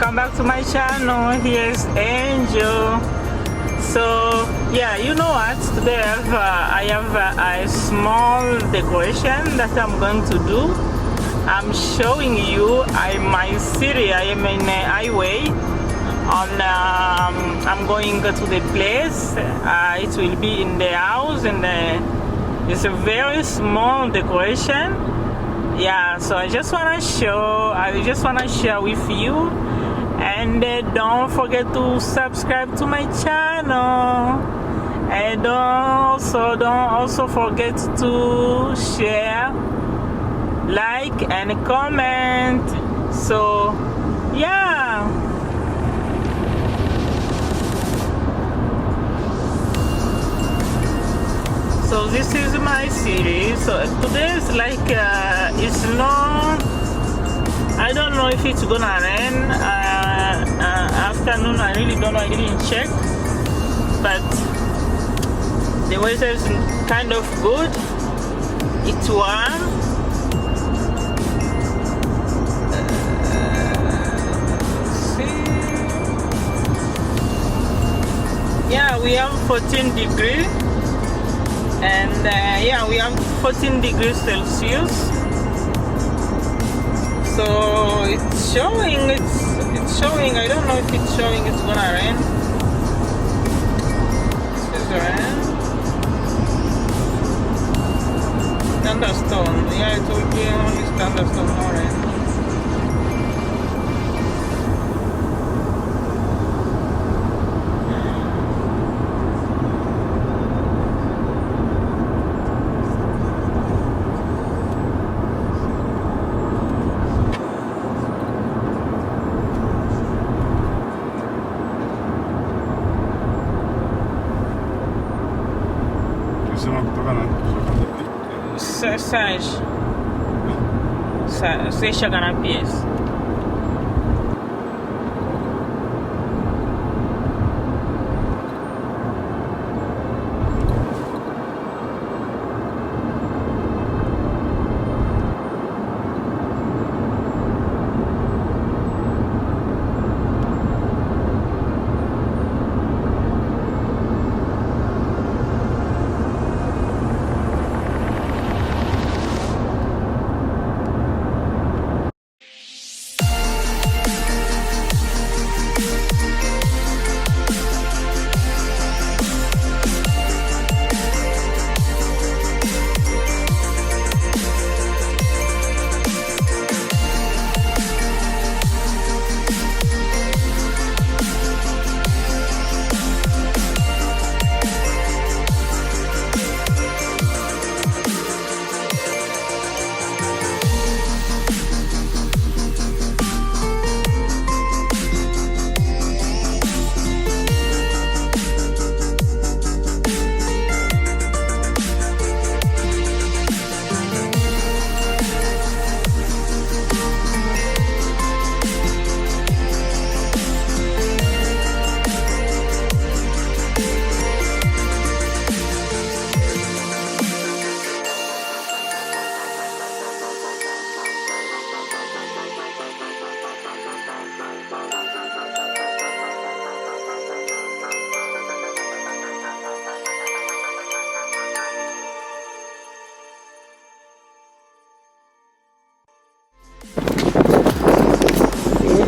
welcome back to my channel. Here's Angel. So yeah, you know what, today I have a small decoration that I'm going to do. I'm showing you my city. I am in a highway on I'm going to the place. It will be in the house, and it's a very small decoration. Yeah, so I just want to share with you, and don't forget to subscribe to my channel, and don't also forget to share, like, and comment. So yeah, so this is my city. So today is like it's not, I don't know if it's gonna rain afternoon. I really don't know, I didn't check, but the weather is kind of good. It's warm. See, yeah, we have 14 degrees. And yeah, we have 14 degrees Celsius. So it's showing, it's showing. I don't know if it's showing it's gonna rain. This is rain. Thunderstorm. Yeah, it will be only thunderstorm, no rain. Sai chegar na pièce.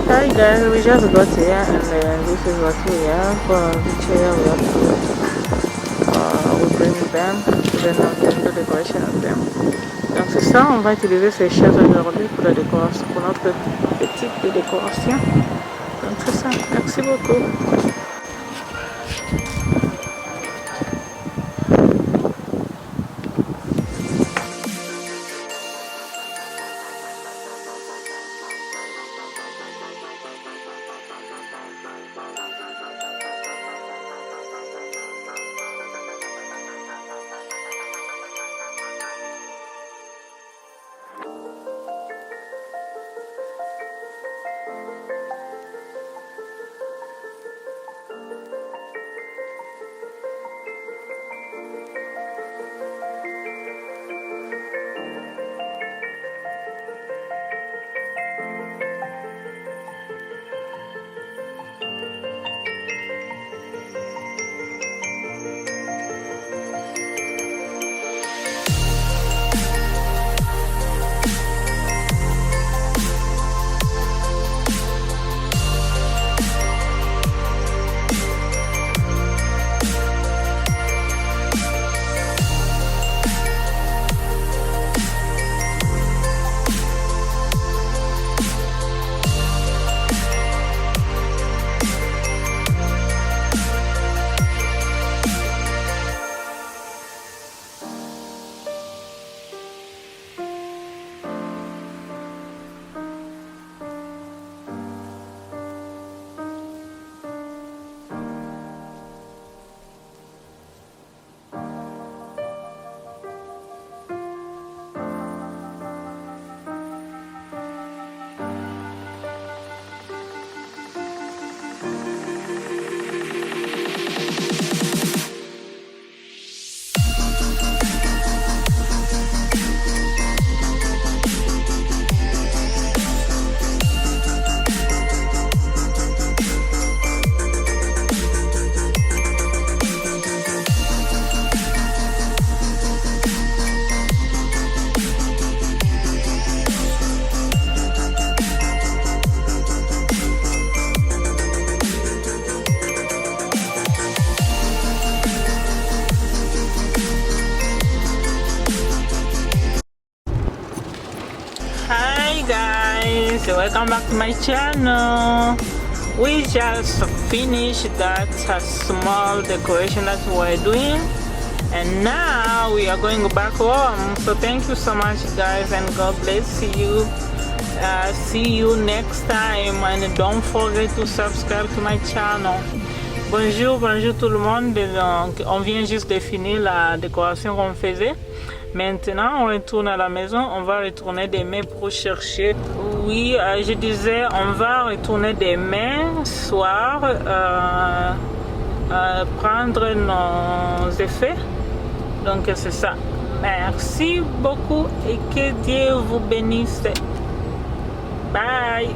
Hi guys, we just got here, and this is what we have. The chair we have to we bring them, then on the decoration of them. Donc c'est ça, on va utiliser ces chaises aujourd'hui pour la décoration, pour notre petite décoration. Donc c'est ça, merci beaucoup. welcome back to my channel. We just finished that small decoration that we were doing, and now we are going back home. So thank you so much guys, and God bless you. See you next time, and don't forget to subscribe to my channel. Bonjour tout le monde. Donc, on vient juste de finir la décoration qu'on faisait. Maintenant, on retourne à la maison. On va retourner demain pour chercher. Oui, je disais, on va retourner demain soir, prendre nos effets. Donc, c'est ça. Merci beaucoup et que Dieu vous bénisse. Bye.